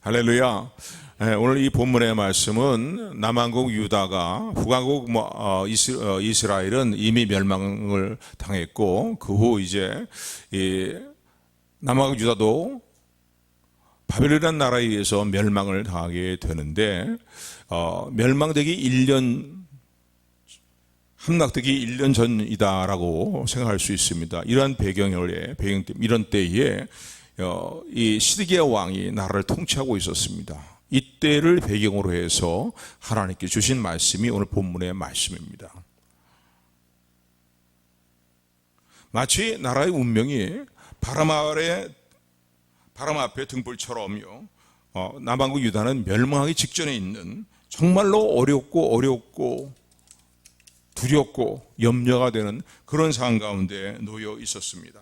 할렐루야. 오늘 이 본문의 말씀은 남왕국 유다가 북왕국 이스라엘은 이미 멸망을 당했고 그 후 이제 이 남왕국 유다도 바벨론이라는 나라에 의해서 멸망을 당하게 되는데 멸망되기 1년 함락되기 1년 전이다라고 생각할 수 있습니다. 이러한 이런 때에 이 시드기야 왕이 나라를 통치하고 있었습니다. 이때를 배경으로 해서 하나님께 주신 말씀이 오늘 본문의 말씀입니다. 마치 나라의 운명이 바람 앞에 등불처럼요. 남왕국 유다는 멸망하기 직전에 있는 정말로 어렵고 두렵고 염려가 되는 그런 상황 가운데 놓여 있었습니다.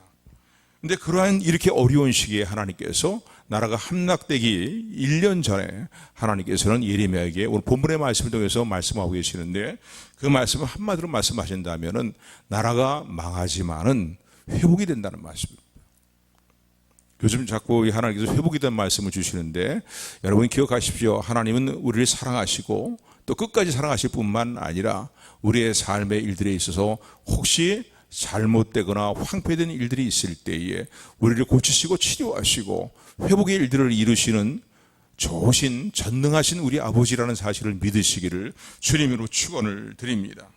근데 그러한 이렇게 어려운 시기에 하나님께서 나라가 함락되기 1년 전에 하나님께서는 예레미야에게 오늘 본문의 말씀을 통해서 말씀하고 계시는데 그 말씀을 한마디로 말씀하신다면은 나라가 망하지만은 회복이 된다는 말씀입니다. 요즘 자꾸 하나님께서 회복이 된 말씀을 주시는데 여러분 기억하십시오. 하나님은 우리를 사랑하시고 또 끝까지 사랑하실 뿐만 아니라 우리의 삶의 일들에 있어서 혹시 잘못되거나 황폐된 일들이 있을 때에 우리를 고치시고 치료하시고 회복의 일들을 이루시는 좋으신 전능하신 우리 아버지라는 사실을 믿으시기를 주님으로 축원을 드립니다.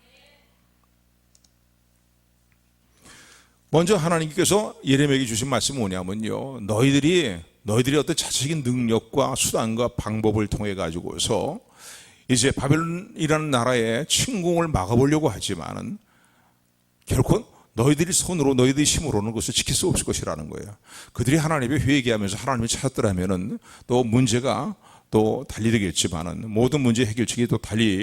먼저 하나님께서 예레미야에게 주신 말씀은 뭐냐면요, 너희들이 어떤 자체적인 능력과 수단과 방법을 통해 가지고서 이제 바벨론이라는 나라의 침공을 막아보려고 하지만은 결코 너희들이 힘으로는 그것을 지킬 수 없을 것이라는 거예요. 그들이 하나님을 회개하면서 하나님을 찾았더라면은 또 문제가 또 달리 되겠지만은 모든 문제 해결책이 또 달리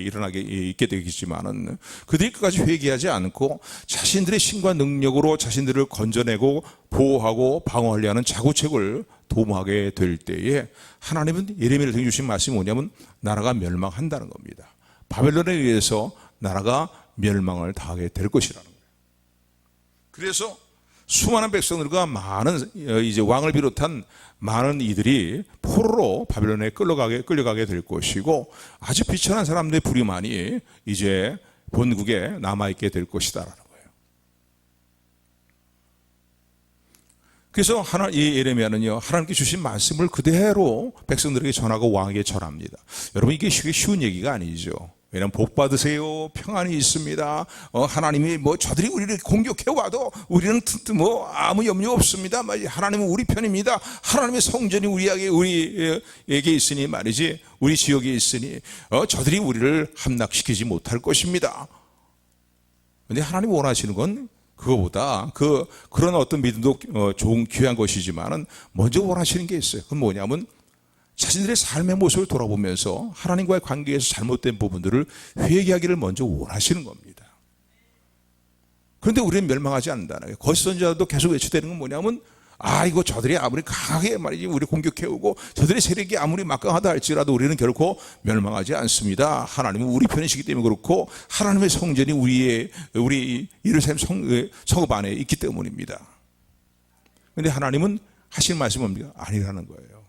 일어나게 있게 되겠지만은 그들이 끝까지 회개하지 않고 자신들의 신과 능력으로 자신들을 건져내고 보호하고 방어하려 하는 자구책을 도모하게 될 때에 하나님은 예레미야를 통해 주신 말씀이 뭐냐면 나라가 멸망한다는 겁니다. 바벨론에 의해서 나라가 멸망을 당하게 될 것이라는 거예요. 그래서 수많은 백성들과 많은 이제 왕을 비롯한 많은 이들이 포로로 바벨론에 끌려가게 될 것이고 아주 비천한 사람들의 부리만이 이제 본국에 남아있게 될 것이다라는 거예요. 그래서 이 예레미야는요, 하나님께 주신 말씀을 그대로 백성들에게 전하고 왕에게 전합니다. 여러분 이게 쉬운 얘기가 아니죠. 왜냐하면 복 받으세요. 평안이 있습니다. 하나님이 저들이 우리를 공격해 와도 우리는 아무 염려 없습니다. 하나님은 우리 편입니다. 하나님의 성전이 우리에게 있으니 말이지, 우리 지역에 있으니 저들이 우리를 함락시키지 못할 것입니다. 그런데 하나님 원하시는 건 그거보다 그런 어떤 믿음도 좋은 귀한 것이지만은 먼저 원하시는 게 있어요. 그건 뭐냐면 자신들의 삶의 모습을 돌아보면서 하나님과의 관계에서 잘못된 부분들을 회개하기를 먼저 원하시는 겁니다. 그런데 우리는 멸망하지 않는다는 거예요. 거짓 선지자도 계속 외치되는 건 뭐냐면 이거 저들이 아무리 강하게 말이지 우리 공격해오고 저들의 세력이 아무리 막강하다 할지라도 우리는 결코 멸망하지 않습니다. 하나님은 우리 편이시기 때문에 그렇고 하나님의 성전이 우리 예루살렘 성읍 안에 있기 때문입니다. 그런데 하나님은 하신 말씀은 뭡니까? 아니라는 거예요.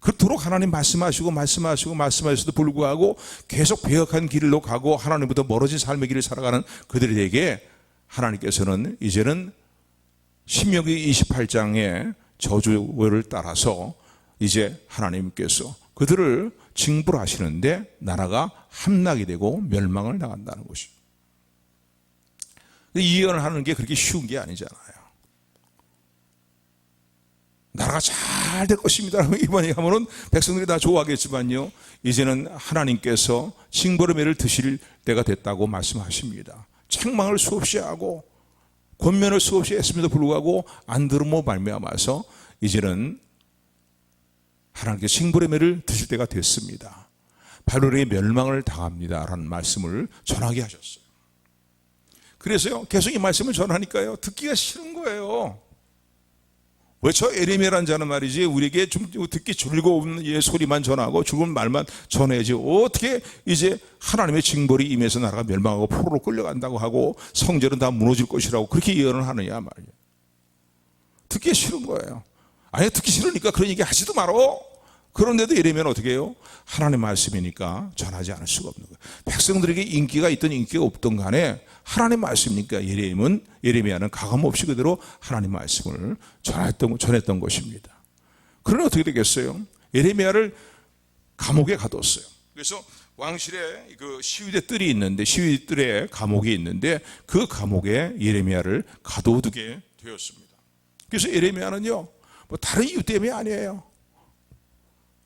그토록 하나님 말씀하시고도 불구하고 계속 배역한 길로 가고 하나님부터 멀어진 삶의 길을 살아가는 그들에게 하나님께서는 이제는 신명기 28장의 저주를 따라서 이제 하나님께서 그들을 징벌하시는데 나라가 함락이 되고 멸망을 당한다는 것이죠. 이 예언을 하는 게 그렇게 쉬운 게 아니잖아요. 나라가 잘 될 것입니다. 이번에 하면은 백성들이 다 좋아하겠지만요, 이제는 하나님께서 징벌의 매를 드실 때가 됐다고 말씀하십니다. 책망을 수없이 하고 권면을 수없이 했음에도 불구하고 안 들음으로 말미암아서 이제는 하나님께서 징벌의 매를 드실 때가 됐습니다. 바벨론의 멸망을 당합니다라는 말씀을 전하게 하셨어요. 그래서요, 계속 이 말씀을 전하니까요, 듣기가 싫은 거예요. 왜 저 예레미야라는 자는 말이지 우리에게 좀 듣기 즐거운 소리만 전하고 즐거운 말만 전해야지 어떻게 이제 하나님의 징벌이 임해서 나라가 멸망하고 포로로 끌려간다고 하고 성전은 다 무너질 것이라고 그렇게 예언을 하느냐 말이에요. 듣기 싫은 거예요. 아니 듣기 싫으니까 그런 얘기 하지도 말어. 그런데도 예레미야는 어떻게 해요? 하나님의 말씀이니까 전하지 않을 수가 없는 거예요. 백성들에게 인기가 있든 인기가 없든 간에 하나님의 말씀이니까 예레미야는 가감없이 그대로 하나님의 말씀을 전했던 것입니다. 그러나 어떻게 되겠어요? 예레미야를 감옥에 가뒀어요. 그래서 왕실에 그 시위대 뜰이 있는데, 시위대 뜰에 감옥이 있는데 그 감옥에 예레미야를 가둬두게 되었습니다. 그래서 예레미야는요, 뭐 다른 이유 때문이 아니에요.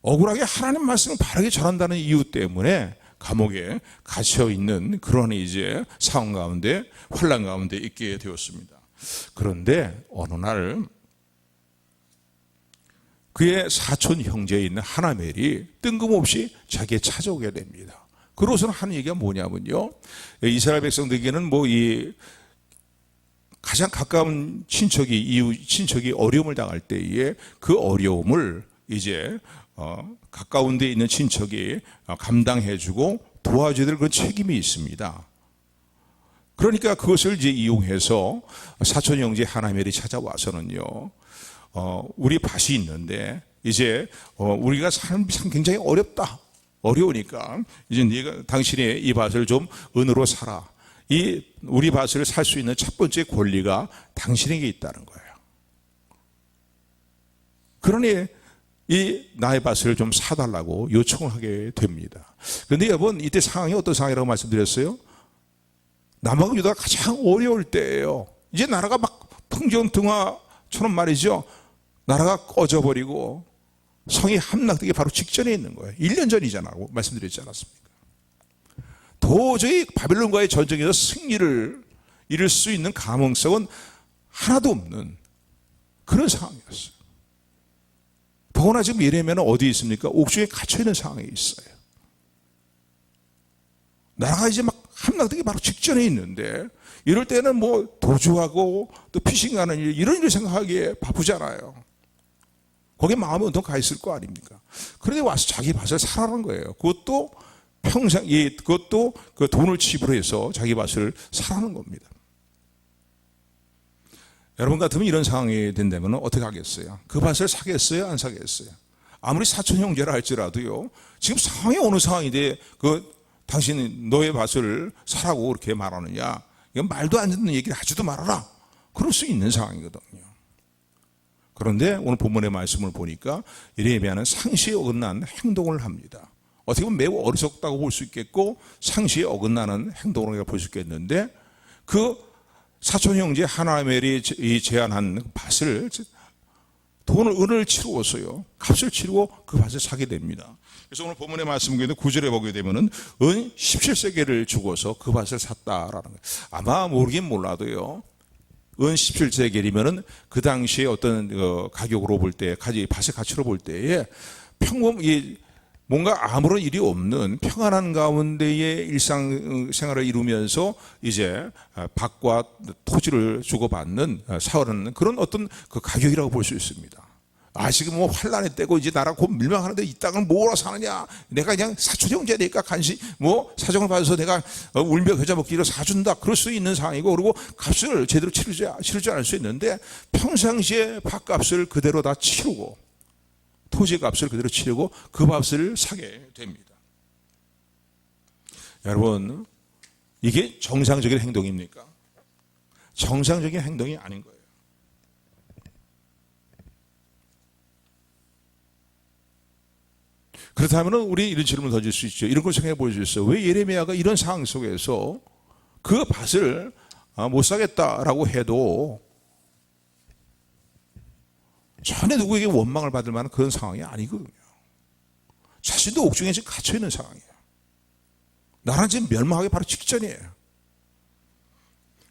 억울하게 하나님 말씀을 바르게 전한다는 이유 때문에 감옥에 갇혀 있는 그런 이제 상황 가운데, 환란 가운데 있게 되었습니다. 그런데 어느 날 그의 사촌 형제에 있는 하나멜이 뜬금없이 자기에 찾아오게 됩니다. 그로서는 하는 얘기가 뭐냐면요, 이스라엘 백성들에게는 뭐 이 가장 가까운 친척이 어려움을 당할 때에 그 어려움을 이제 가까운 데 있는 친척이 감당해주고 도와줘야 될 그런 책임이 있습니다. 그러니까 그것을 이제 이용해서 사촌 형제 하나멜이 찾아와서는요, 우리 밭이 있는데 이제 우리가 삶이 굉장히 어려우니까 이제 당신의 이 밭을 좀 은으로 사라. 이 우리 밭을 살 수 있는 첫 번째 권리가 당신에게 있다는 거예요. 그러니 이 나의 밭을 좀 사달라고 요청을 하게 됩니다. 그런데 여러분, 이때 상황이 어떤 상황이라고 말씀드렸어요? 남하고 유다가 가장 어려울 때예요. 이제 나라가 막 풍전등화처럼 말이죠, 나라가 꺼져버리고 성이 함락되기 바로 직전에 있는 거예요. 1년 전이잖아요. 말씀드렸지 않았습니까? 도저히 바빌론과의 전쟁에서 승리를 이룰 수 있는 가능성은 하나도 없는 그런 상황이었어요. 더구나 지금 예레미야는 어디에 있습니까? 옥중에 갇혀있는 상황에 있어요. 나라가 이제 막 함락되기 바로 직전에 있는데, 이럴 때는 뭐 도주하고 또 피신가는 일, 이런 일을 생각하기에 바쁘잖아요. 거기에 마음이 온통 가 있을 거 아닙니까? 그런데 와서 자기 밭을 사라는 거예요. 그것도 그것도 그 돈을 지불해서 자기 밭을 사라는 겁니다. 여러분 같으면 이런 상황이 된다면 어떻게 하겠어요? 그 밭을 사겠어요? 안 사겠어요? 아무리 사촌 형제라 할지라도요, 지금 상황이 어느 상황인데 당신은 너의 밭을 사라고 그렇게 말하느냐? 이건 말도 안 듣는 얘기를 하지도 말아라. 그럴 수 있는 상황이거든요. 그런데 오늘 본문의 말씀을 보니까 예레미야는 상시에 어긋난 행동을 합니다. 어떻게 보면 매우 어리석다고 볼 수 있겠고 상시에 어긋나는 행동으로 볼 수 있겠는데, 그 사촌 형제 하나멜이 제안한 밭을 은을 치루었어요. 값을 치르고 그 밭을 사게 됩니다. 그래서 오늘 본문의 말씀에 9절에 보게 되면은 은 17세겔을 주고서 그 밭을 샀다라는 거예요. 아마 모르긴 몰라도요, 은 17세겔이면은 그 당시에 어떤 가격으로 볼 때, 밭의 가치로 볼 때에 뭔가 아무런 일이 없는 평안한 가운데의 일상생활을 이루면서 이제 밭과 토지를 주고받는 사오는 그런 어떤 그 가격이라고 볼 수 있습니다. 지금 뭐 환란의 때고 이제 나라 곧 멸망하는데 이 땅을 뭐로 사느냐? 내가 그냥 사촌 형제니까 사정을 받아서 내가 울며 겨자 먹기로 사준다. 그럴 수 있는 상황이고, 그리고 값을 제대로 치르지 않을 수 있는데 평상시에 밭값을 그대로 다 치르고 토지 값을 그대로 치르고 그 값을 사게 됩니다. 여러분, 이게 정상적인 행동입니까? 정상적인 행동이 아닌 거예요. 그렇다면 우리 이런 질문을 던질 수 있죠. 이런 걸 생각해 볼 수 있어요. 왜 예레미야가 이런 상황 속에서 그 밭을 못 사겠다라고 해도 전혀 누구에게 원망을 받을 만한 그런 상황이 아니거든요. 자신도 옥중에 지금 갇혀있는 상황이에요. 나라는 지금 멸망하기 바로 직전이에요.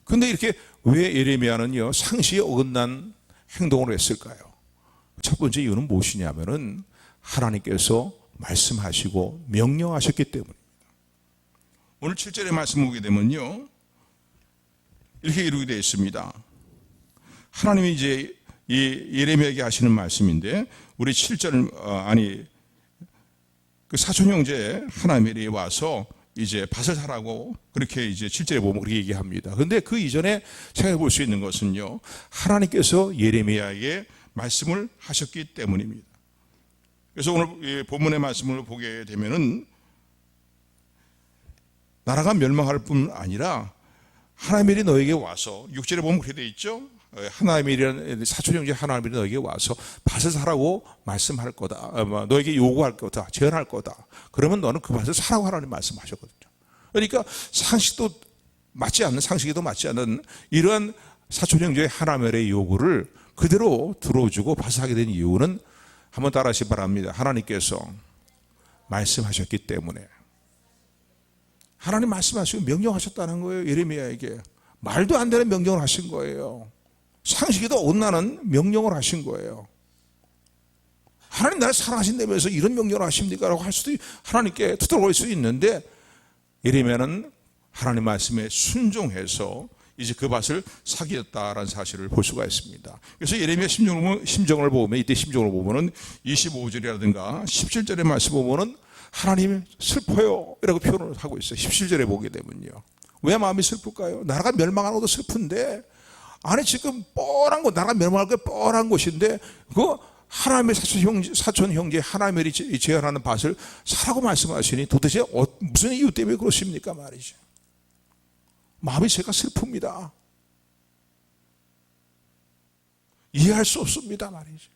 그런데 이렇게 왜 예레미야는요, 상시에 어긋난 행동을 했을까요? 첫 번째 이유는 무엇이냐면은 하나님께서 말씀하시고 명령하셨기 때문입니다. 오늘 7절의 말씀 보게 되면요, 이렇게 이루게 되어 있습니다. 하나님이 이제 이 예레미야에게 하시는 말씀인데, 우리 7절 그 사촌 형제 하나멜이 와서 이제 밭을 사라고 그렇게 이제 7절에 보면 그렇게 얘기합니다. 그런데 그 이전에 생각해 볼 수 있는 것은요, 하나님께서 예레미야에게 말씀을 하셨기 때문입니다. 그래서 오늘 이 본문의 말씀을 보게 되면은 나라가 멸망할 뿐 아니라 하나님의 일이 너에게 와서 6절에 보면 그렇게 되어 있죠. 하나님의 일이라는 사촌 형제 하나님의 일이 너에게 와서 밭을 사라고 말씀할 거다. 너에게 요구할 거다. 제안할 거다. 그러면 너는 그 밭을 사라고 하나님 말씀하셨거든요. 그러니까 상식도 맞지 않는, 상식에도 맞지 않는 이러한 사촌 형제의 하나님의 요구를 그대로 들어주고 밭을 사게 된 이유는 한번 따라하시기 바랍니다. 하나님께서 말씀하셨기 때문에. 하나님 말씀하시고 명령하셨다는 거예요. 예레미야에게 말도 안 되는 명령을 하신 거예요. 상식에도 어긋나는 명령을 하신 거예요. 하나님 나를 사랑하신다면서 이런 명령을 하십니까? 라고 할 수도, 하나님께 투덜거릴 수 있는데 예레미야는 하나님 말씀에 순종해서 이제 그 밭을 사귀었다라는 사실을 볼 수가 있습니다. 그래서 예레미야 심정을 보면, 이때 심정을 보면은 25절이라든가 17절의 말씀 보면은 하나님 슬퍼요 이라고 표현을 하고 있어요. 17절에 보게 되면요. 왜 마음이 슬플까요? 나라가 멸망하는 것도 슬픈데 안에 지금 뻔한 거, 나라가 멸망할 게 뻔한 것인데 그 하나님의 사촌 형제 하나님의 제안하는 밭을 사라고 말씀하시니 도대체 무슨 이유 때문에 그러십니까 말이죠. 마음이 제가 슬픕니다. 이해할 수 없습니다 말이죠.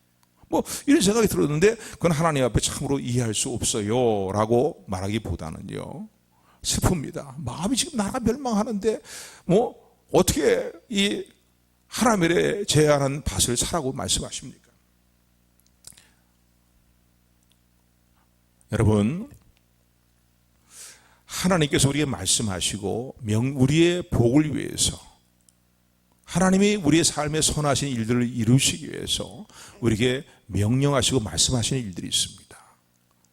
뭐 이런 생각이 들었는데 그건 하나님 앞에 참으로 이해할 수 없어요 라고 말하기보다는요, 슬픕니다. 마음이 지금 나라가 멸망하는데 뭐 어떻게 이 하나님의 제안한 밭을 사라고 말씀하십니까? 여러분, 하나님께서 우리에게 말씀하시고 우리의 복을 위해서, 하나님이 우리의 삶에 선하신 일들을 이루시기 위해서 우리에게 명령하시고 말씀하시는 일들이 있습니다.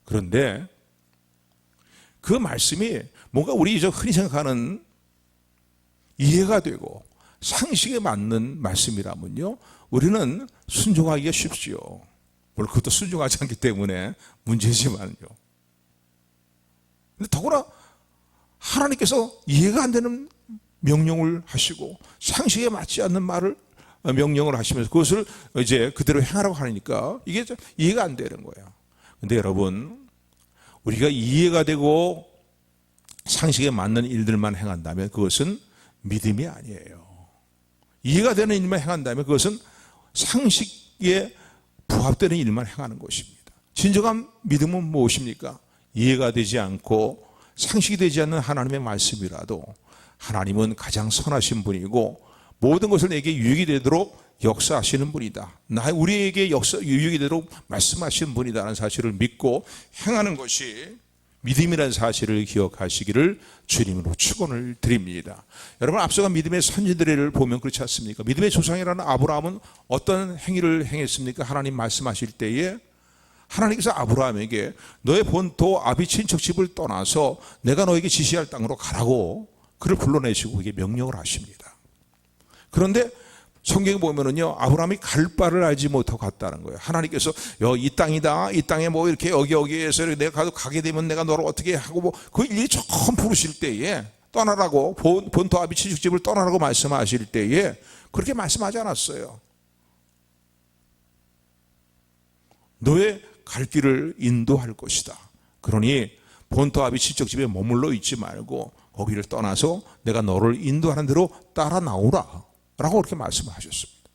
그런데 그 말씀이 뭔가 우리 흔히 생각하는 이해가 되고 상식에 맞는 말씀이라면요, 우리는 순종하기가 쉽지요. 물론 그것도 순종하지 않기 때문에 문제지만요. 근데 더구나 하나님께서 이해가 안 되는 명령을 하시고 상식에 맞지 않는 말을 명령을 하시면서 그것을 이제 그대로 행하라고 하니까 이게 이해가 안 되는 거예요. 근데 여러분, 우리가 이해가 되고 상식에 맞는 일들만 행한다면 그것은 믿음이 아니에요. 이해가 되는 일만 행한다면 그것은 상식에 부합되는 일만 행하는 것입니다. 진정한 믿음은 무엇입니까? 이해가 되지 않고 상식이 되지 않는 하나님의 말씀이라도 하나님은 가장 선하신 분이고 모든 것을 내게 유익이 되도록 역사하시는 분이다. 우리에게 유익이 되도록 말씀하시는 분이다라는 사실을 믿고 행하는 것이 믿음이라는 사실을 기억하시기를 주님으로 축원을 드립니다. 여러분, 앞서간 믿음의 선지들을 보면 그렇지 않습니까? 믿음의 조상이라는 아브라함은 어떤 행위를 행했습니까? 하나님 말씀하실 때에 하나님께서 아브라함에게 너의 본토 아비 친척 집을 떠나서 내가 너에게 지시할 땅으로 가라고 그를 불러내시고 그게 명령을 하십니다. 그런데 성경에 보면은요, 아브라함이 갈 바를 알지 못하고 갔다는 거예요. 하나님께서 이 땅이다, 이 땅에 뭐 이렇게 여기에서 내가 가게 되면 내가 너를 어떻게 하고 뭐 그 일이 처음 부르실 때에 떠나라고, 본토 아비 친척 집을 떠나라고 말씀하실 때에 그렇게 말씀하지 않았어요. 너의 갈 길을 인도할 것이다. 그러니 본토 아비 친척 집에 머물러 있지 말고 거기를 떠나서 내가 너를 인도하는 대로 따라 나오라 라고 그렇게 말씀하셨습니다.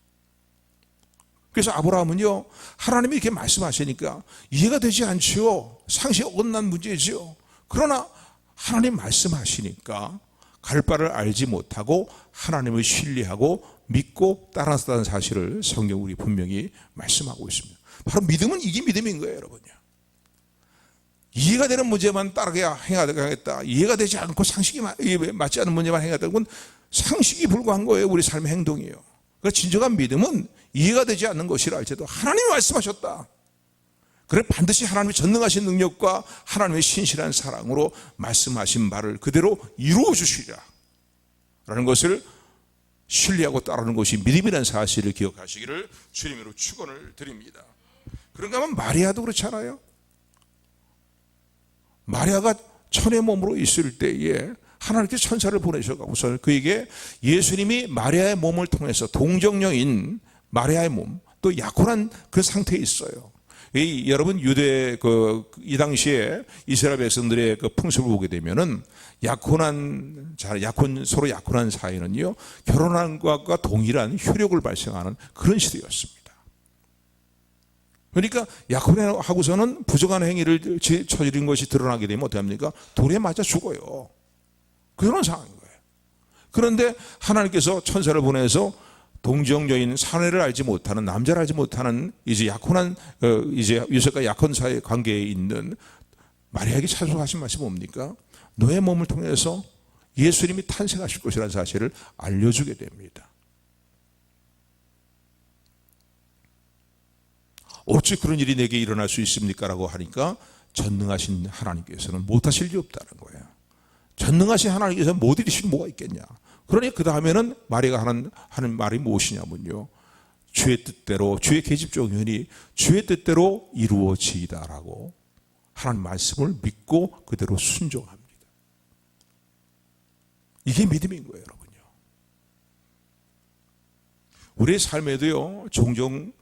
그래서 아브라함은요, 하나님이 이렇게 말씀하시니까 이해가 되지 않지요. 상식에 어긋난 문제지요. 그러나 하나님 말씀하시니까 갈 바를 알지 못하고 하나님을 신뢰하고 믿고 따라서다는 사실을 성경 우리 분명히 말씀하고 있습니다. 바로 믿음은 이게 믿음인 거예요, 여러분요. 이해가 되는 문제만 따르게 행하겠다. 이해가 되지 않고 상식이 맞지 않는 문제만 행하겠다는 건 상식이 불과한 거예요. 우리 삶의 행동이에요. 그러니까 진정한 믿음은 이해가 되지 않는 것이라 할지라도 하나님이 말씀하셨다. 그래 반드시 하나님의 전능하신 능력과 하나님의 신실한 사랑으로 말씀하신 바를 그대로 이루어 주시리라 라는 것을 신뢰하고 따르는 것이 믿음이라는 사실을 기억하시기를 주님으로 축원을 드립니다. 그런가 하면 마리아도 그렇잖아요. 마리아가 천의 몸으로 있을 때에 하나님께서 천사를 보내셔가지고 그에게 예수님이 마리아의 몸을 통해서 동정녀인 마리아의 몸, 또 약혼한 그 상태에 있어요. 여러분 유대 이 당시에 이스라엘 백성들의 그 풍습을 보게 되면은 서로 약혼한 사이는요 결혼한 것과 동일한 효력을 발생하는 그런 시대였습니다. 그러니까 약혼하고서는 부정한 행위를 저지른 것이 드러나게 되면 어떻게 합니까? 돌에 맞아 죽어요. 그런 상황인 거예요. 그런데 하나님께서 천사를 보내서 동정 여인 사내를 알지 못하는 남자를 알지 못하는 이제 약혼한 이제 요셉과 약혼 사이 관계에 있는 마리아에게 찬송하신 말씀이 뭡니까? 너의 몸을 통해서 예수님이 탄생하실 것이라는 사실을 알려주게 됩니다. 어찌 그런 일이 내게 일어날 수 있습니까? 라고 하니까 전능하신 하나님께서는 못하실 일이 없다는 거예요. 전능하신 하나님께서 못 이루실 뭐가 있겠냐. 그러니 그 다음에는 마리아가 하는 말이 무엇이냐면요, 주의 뜻대로, 주의 계집종연이 주의 뜻대로 이루어지이다라고 하나님 말씀을 믿고 그대로 순종합니다. 이게 믿음인 거예요, 여러분요. 우리의 삶에도요 종종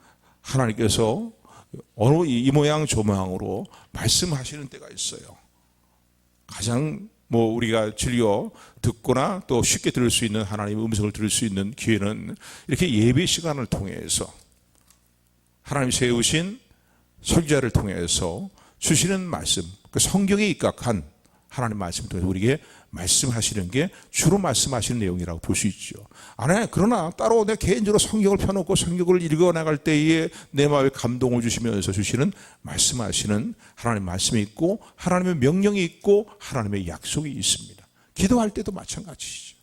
하나님께서 어느 이 모양 저 모양으로 말씀하시는 때가 있어요. 가장 우리가 즐겨 듣거나 또 쉽게 들을 수 있는 하나님의 음성을 들을 수 있는 기회는 이렇게 예배 시간을 통해서 하나님 세우신 설교자를 통해서 주시는 말씀, 그 성경에 입각한 하나님 말씀을 통해서 우리에게 말씀하시는 게 주로 말씀하시는 내용이라고 볼 수 있죠. 그러나 따로 내 개인적으로 성경을 펴놓고 성경을 읽어나갈 때에 내 마음에 감동을 주시면서 주시는 말씀하시는 하나님의 말씀이 있고 하나님의 명령이 있고 하나님의 약속이 있습니다. 기도할 때도 마찬가지죠.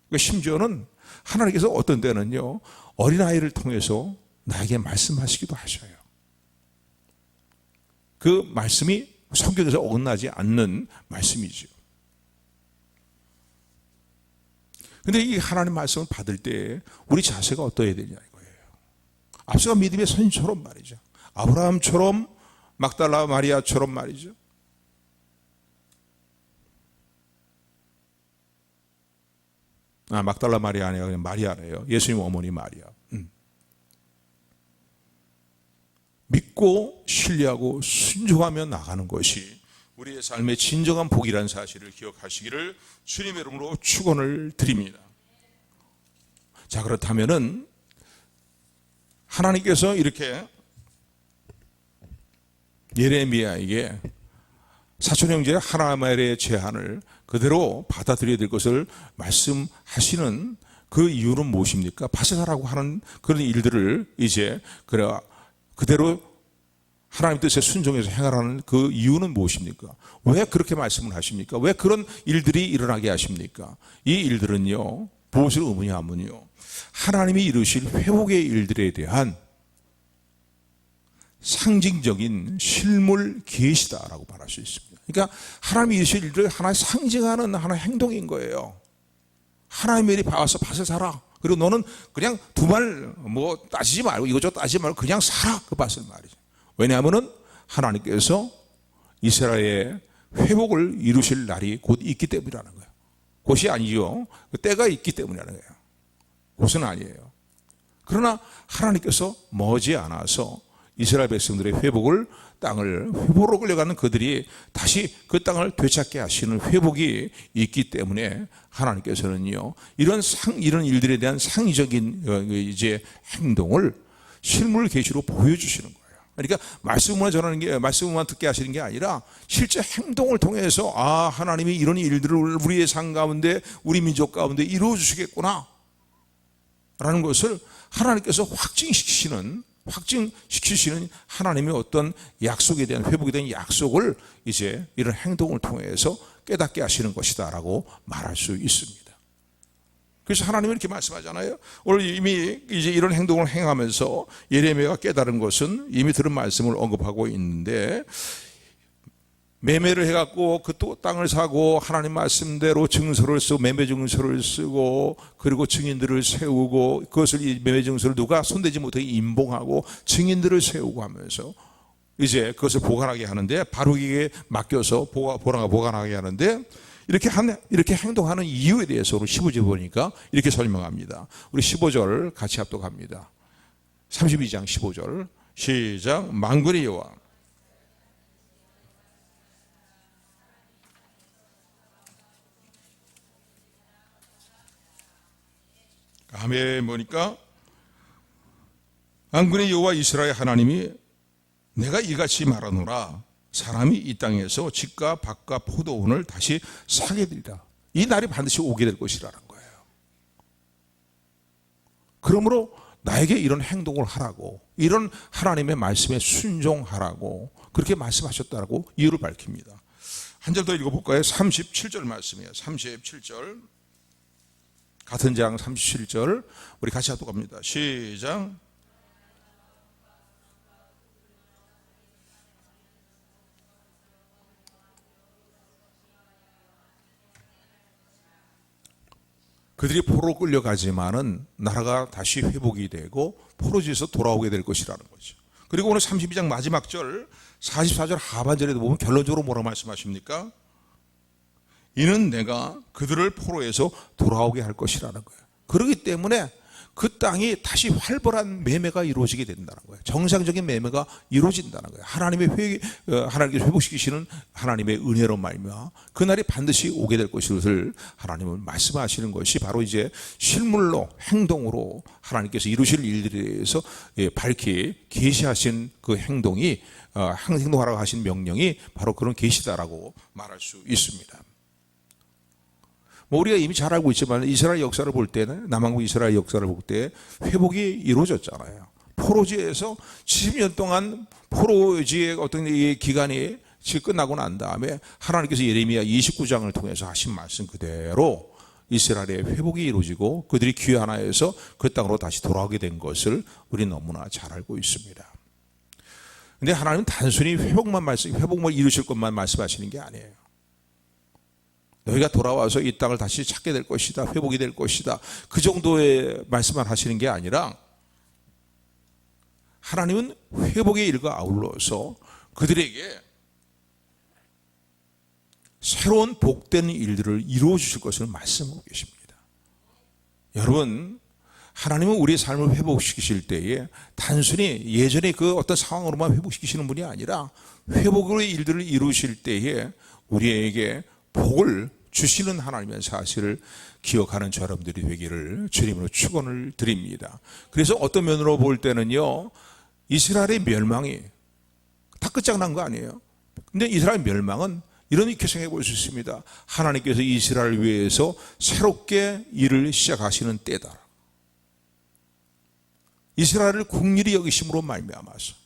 그러니까 심지어는 하나님께서 어떤 때는요 어린아이를 통해서 나에게 말씀하시기도 하셔요. 그 말씀이 성경에서 어긋나지 않는 말씀이죠. 근데 이 하나님 말씀을 받을 때 우리 자세가 어떠해야 되냐 이거예요. 앞서가 믿음의 선처럼 말이죠. 아브라함처럼, 막달라 마리아처럼 말이죠. 막달라 마리아 아니에요. 그냥 마리아래요. 예수님 어머니 마리아. 믿고 신뢰하고 순종하며 나가는 것이 우리의 삶의 진정한 복이라는 사실을 기억하시기를 주님의 이름으로 축원을 드립니다. 자, 그렇다면은 하나님께서 이렇게 예레미야에게 사촌 형제 하나말의 제안을 그대로 받아들여야 될 것을 말씀하시는 그 이유는 무엇입니까? 바세다라고 하는 그런 일들을 이제 그대로 하나님 뜻에 순종해서 행하라는 그 이유는 무엇입니까? 왜 그렇게 말씀을 하십니까? 왜 그런 일들이 일어나게 하십니까? 이 일들은요, 무엇을 의미하면요, 하나님이 이루실 회복의 일들에 대한 상징적인 실물 계시다라고 말할 수 있습니다. 그러니까 하나님이 이루실 일들을 하나의 상징하는 하나의 행동인 거예요. 하나님의 일이 와서 밭을 살아. 그리고 너는 그냥 두 말 따지지 말고 이것저것 따지지 말고 그냥 살아. 그 밭을 말이죠. 왜냐하면은 하나님께서 이스라엘의 회복을 이루실 날이 곧 있기 때문이라는 거예요. 곧이 아니죠. 때가 있기 때문이라는 거예요. 곧은 아니에요. 그러나 하나님께서 머지않아서 이스라엘 백성들의 땅을 회복으로 끌려가는 그들이 다시 그 땅을 되찾게 하시는 회복이 있기 때문에 하나님께서는요 이런 일들에 대한 상의적인 이제 행동을 실물 계시로 보여주시는 거예요. 그러니까 말씀만 전하는 게, 말씀만 듣게 하시는 게 아니라 실제 행동을 통해서 하나님이 이런 일들을 우리의 삶 가운데, 우리 민족 가운데 이루어 주시겠구나 라는 것을 하나님께서 확증시키시는 하나님의 어떤 약속에 대한, 회복에 대한 약속을 이제 이런 행동을 통해서 깨닫게 하시는 것이다라고 말할 수 있습니다. 그래서 하나님은 이렇게 말씀하잖아요. 오늘 이미 이제 이런 행동을 행하면서 예레미야가 깨달은 것은 이미 들은 말씀을 언급하고 있는데, 매매를 해갖고 그 땅을 사고 하나님 말씀대로 증서를 쓰고 매매 증서를 쓰고 그리고 증인들을 세우고, 그것을 이 매매 증서를 누가 손대지 못하게 임봉하고 증인들을 세우고 하면서 이제 그것을 보관하게 하는데, 바룩에게 맡겨서 보관하게 하는데, 이렇게 행동하는 이유에 대해서 우리 15절 보니까 이렇게 설명합니다. 우리 15절 같이 합독합니다. 32장 15절 시작. 만군의 여호와. 아멘. 뭐니까? 만군의 여호와 이스라엘 하나님이 내가 이같이 말하노라. 사람이 이 땅에서 집과 밭과 포도원을 다시 사게 되리라. 이 날이 반드시 오게 될 것이라는 거예요. 그러므로 나에게 이런 행동을 하라고, 이런 하나님의 말씀에 순종하라고 그렇게 말씀하셨다라고 이유를 밝힙니다. 한 절 더 읽어볼까요? 37절 말씀이에요. 37절. 같은 장 37절. 우리 같이 하도록 합니다. 시작. 그들이 포로로 끌려가지만은 나라가 다시 회복이 되고 포로지에서 돌아오게 될 것이라는 거죠. 그리고 오늘 32장 마지막 절 44절 하반절에도 보면 결론적으로 뭐라고 말씀하십니까? 이는 내가 그들을 포로에서 돌아오게 할 것이라는 거예요. 그렇기 때문에 그 땅이 다시 활발한 매매가 이루어지게 된다는 거예요. 정상적인 매매가 이루어진다는 거예요. 하나님께서 회복시키시는 하나님의 은혜로 말미암아 그날이 반드시 오게 될 것을 하나님은 말씀하시는 것이 바로 이제 실물로 행동으로 하나님께서 이루실 일들에 대해서 밝히 계시하신 그 행동이 행동하라고 하신 명령이 바로 그런 계시다라고 말할 수 있습니다. 우리가 이미 잘 알고 있지만 이스라엘 역사를 볼 때는, 남한국 이스라엘 역사를 볼 때 회복이 이루어졌잖아요. 포로지에서 70년 동안 포로지의 어떤 이 기간이 끝나고 난 다음에 하나님께서 예레미야 29장을 통해서 하신 말씀 그대로 이스라엘의 회복이 이루어지고 그들이 귀환하여서 그 땅으로 다시 돌아오게 된 것을 우리는 너무나 잘 알고 있습니다. 근데 하나님은 단순히 회복만 이루실 것만 말씀하시는 게 아니에요. 너희가 돌아와서 이 땅을 다시 찾게 될 것이다. 회복이 될 것이다. 그 정도의 말씀만 하시는 게 아니라 하나님은 회복의 일과 아울러서 그들에게 새로운 복된 일들을 이루어 주실 것을 말씀하고 계십니다. 여러분, 하나님은 우리의 삶을 회복시키실 때에 단순히 예전의 그 어떤 상황으로만 회복시키시는 분이 아니라 회복의 일들을 이루실 때에 우리에게 복을 주시는 하나님의 사실을 기억하는 저 여러분들이 되기를 주님으로 축원을 드립니다. 그래서 어떤 면으로 볼 때는요, 이스라엘의 멸망이 다 끝장난 거 아니에요. 근데 이스라엘 멸망은 이렇게 생각해 볼 수 있습니다. 하나님께서 이스라엘을 위해서 새롭게 일을 시작하시는 때다. 이스라엘을 국률이 여기심으로 말미암아서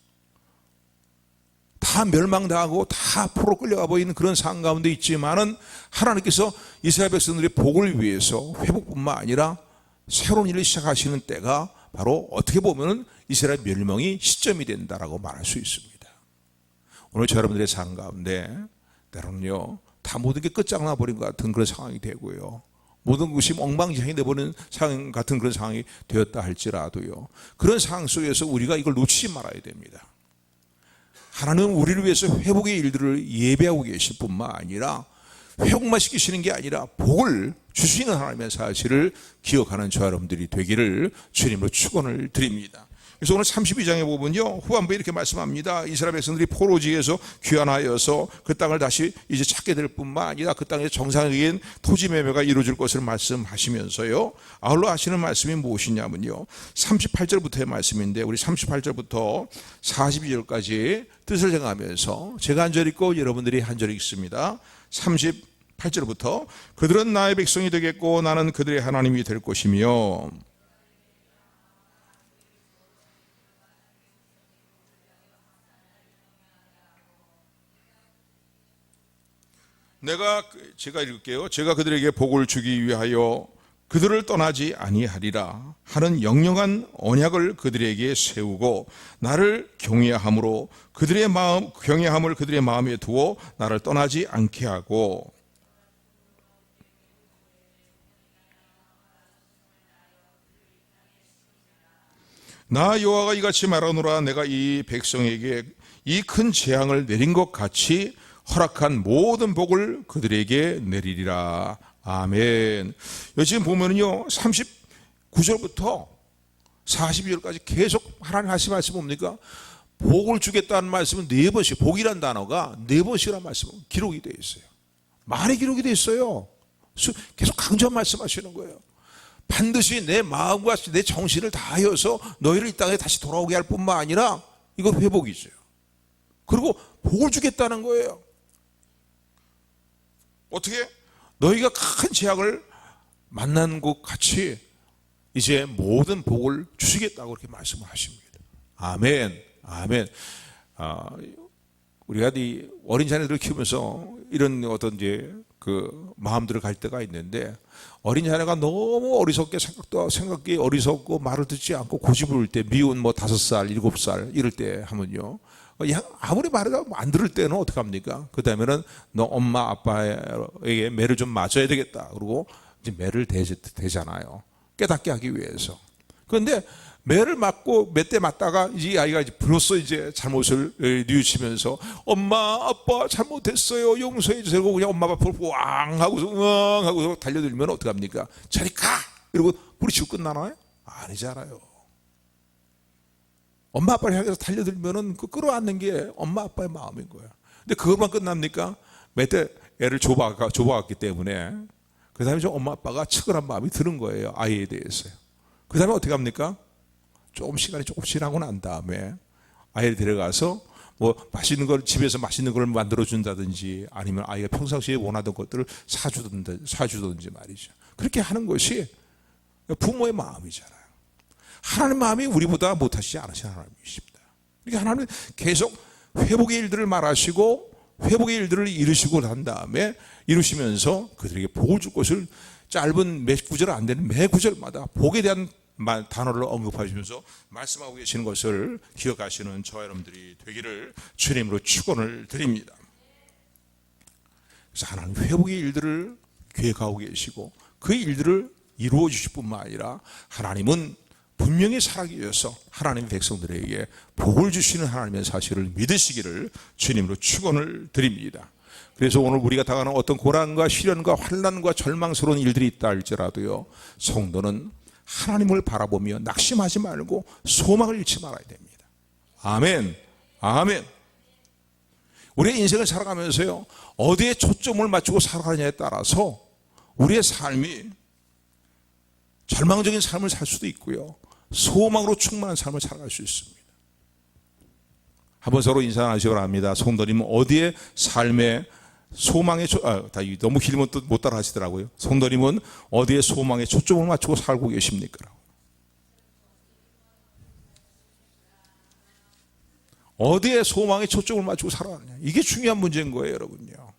다 멸망당하고 다 포로 끌려가 버리는 그런 상황 가운데 있지만은 하나님께서 이스라엘 백성들의 복을 위해서 회복뿐만 아니라 새로운 일을 시작하시는 때가 바로 어떻게 보면 이스라엘 멸망이 시점이 된다라고 말할 수 있습니다. 오늘 저 여러분들의 삶 가운데 때로는요, 다 모든 게 끝장나 버린 것 같은 그런 상황이 되고요, 모든 것이 엉망진창이 되어버리는 상황 같은 그런 상황이 되었다 할지라도요, 그런 상황 속에서 우리가 이걸 놓치지 말아야 됩니다. 하나님은 우리를 위해서 회복의 일들을 예배하고 계실 뿐만 아니라 회복만 시키시는 게 아니라 복을 주시는 하나님의 사실을 기억하는 저 여러분들이 되기를 주님으로 축원을 드립니다. 그래서 오늘 32장에 보면요, 후반부에 이렇게 말씀합니다. 이스라엘 백성들이 포로지에서 귀환하여서 그 땅을 다시 이제 찾게 될 뿐만 아니라 그 땅에 정상적인 토지 매매가 이루어질 것을 말씀하시면서요, 아울러 하시는 말씀이 무엇이냐면요, 38절부터의 말씀인데 우리 38절부터 42절까지 뜻을 정하면서 제가 한 절 읽고 여러분들이 한 절 읽습니다. 38절부터 그들은 나의 백성이 되겠고 나는 그들의 하나님이 될 것이며 제가 읽을게요. 제가 그들에게 복을 주기 위하여 그들을 떠나지 아니하리라 하는 영영한 언약을 그들에게 세우고 나를 경외함을 그들의 마음에 두어 나를 떠나지 않게 하고 나 여호와가 이같이 말하노라 내가 이 백성에게 이 큰 재앙을 내린 것 같이 허락한 모든 복을 그들에게 내리리라. 아멘. 여기 지금 보면요, 39절부터 42절까지 계속 하나님 하신 말씀 뭡니까? 복을 주겠다는 말씀은 4번씩, 복이란 단어가 4번씩이라는 말씀은 기록이 되어 있어요. 많이 기록이 되어 있어요. 계속 강조 말씀하시는 거예요. 반드시 내 마음과 내 정신을 다하여서 너희를 이 땅에 다시 돌아오게 할 뿐만 아니라 이건 회복이죠. 그리고 복을 주겠다는 거예요. 어떻게? 너희가 큰 재앙을 만난 것 같이 이제 모든 복을 주시겠다고 그렇게 말씀을 하십니다. 아멘, 아멘. 우리가 이 어린 자녀들을 키우면서 이런 어떤 이제 그 마음들을 갈 때가 있는데, 어린 자녀가 너무 어리석게 생각이 어리석고 말을 듣지 않고 고집을 때, 미운 뭐 5살, 7살 이럴 때 하면요, 아무리 말을 안 들을 때는 어떡합니까? 그 다음에는 너 엄마 아빠에게 매를 좀 맞아야 되겠다. 그러고 이제 매를 대잖아요. 깨닫게 하기 위해서. 그런데 매를 맞고 몇 대 맞다가 이 아이가 이제 비로소 이제 잘못을 뉘우치면서 엄마 아빠 잘못했어요 용서해 주세요. 그러고 그냥 엄마 앞으로 왕 하고서 응앙 하고서 달려들면 어떡합니까? 저리 가! 이러고 부딪히고 끝나나요? 아니잖아요. 엄마 아빠를 향해서 달려들면은 그 끌어안는 게 엄마 아빠의 마음인 거예요. 근데 그것만 끝납니까? 몇 대 애를 좁아갔기 때문에 그 다음에 좀 엄마 아빠가 측은한 마음이 드는 거예요. 아이에 대해서요. 그 다음에 어떻게 합니까? 시간이 조금 지나고 난 다음에 아이를 데려가서 뭐 맛있는 걸, 집에서 맛있는 걸 만들어 준다든지 아니면 아이가 평상시에 원하던 것들을 사주든지 말이죠. 그렇게 하는 것이 부모의 마음이잖아요. 하나님 마음이 우리보다 못하시지 않으신 하나님이십니다. 그러니까 하나님은 계속 회복의 일들을 말하시고 회복의 일들을 이루시고 난 다음에 이루시면서 그들에게 복을 줄 것을 짧은 몇 구절 안 되는 매 구절마다 복에 대한 단어를 언급하시면서 말씀하고 계시는 것을 기억하시는 저와 여러분들이 되기를 주님으로 축원을 드립니다. 그래서 하나님 회복의 일들을 계획하고 계시고 그 일들을 이루어 주실 뿐만 아니라 하나님은 분명히 살아계셔서 하나님의 백성들에게 복을 주시는 하나님의 사실을 믿으시기를 주님으로 축원을 드립니다. 그래서 오늘 우리가 당하는 어떤 고난과 시련과 환난과 절망스러운 일들이 있다 할지라도요, 성도는 하나님을 바라보며 낙심하지 말고 소망을 잃지 말아야 됩니다. 아멘, 아멘. 우리의 인생을 살아가면서요, 어디에 초점을 맞추고 살아가느냐에 따라서 우리의 삶이 절망적인 삶을 살 수도 있고요, 소망으로 충만한 삶을 살아갈 수 있습니다. 한번 서로 인사하시기 바랍니다. 성도님은 어디에 삶의 소망의 너무 길면 또 못 따라 하시더라고요. 성도님은 어디에 소망의 초점을 맞추고 살고 계십니까? 어디에 소망의 초점을 맞추고 살아가느냐, 이게 중요한 문제인 거예요, 여러분요.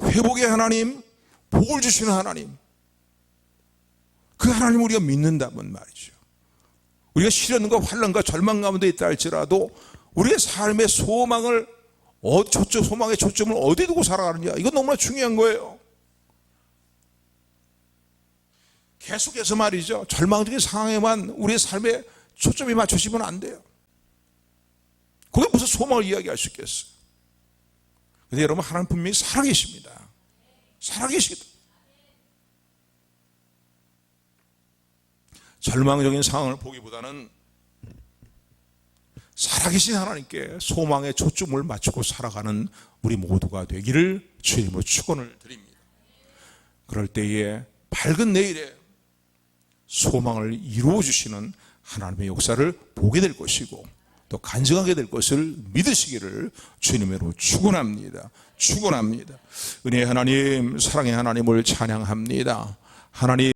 회복의 하나님, 복을 주시는 하나님, 그 하나님을 우리가 믿는다면 말이죠, 우리가 시련과 환난과 절망 가운데 있다 할지라도 우리의 삶의 소망의 초점을 어디에 두고 살아가느냐, 이건 너무나 중요한 거예요. 계속해서 말이죠, 절망적인 상황에만 우리의 삶에 초점이 맞춰지면 안 돼요. 그게 무슨 소망을 이야기할 수 있겠어요? 근데 여러분, 하나님 분명히 살아계십니다. 살아계시다. 절망적인 상황을 보기보다는 살아계신 하나님께 소망의 초점을 맞추고 살아가는 우리 모두가 되기를 주님으로 축원을 드립니다. 그럴 때에 밝은 내일에 소망을 이루어 주시는 하나님의 역사를 보게 될 것이고 또 간증하게 될 것을 믿으시기를 주님으로 축원합니다. 축원합니다. 은혜의 하나님, 사랑의 하나님을 찬양합니다. 하나님,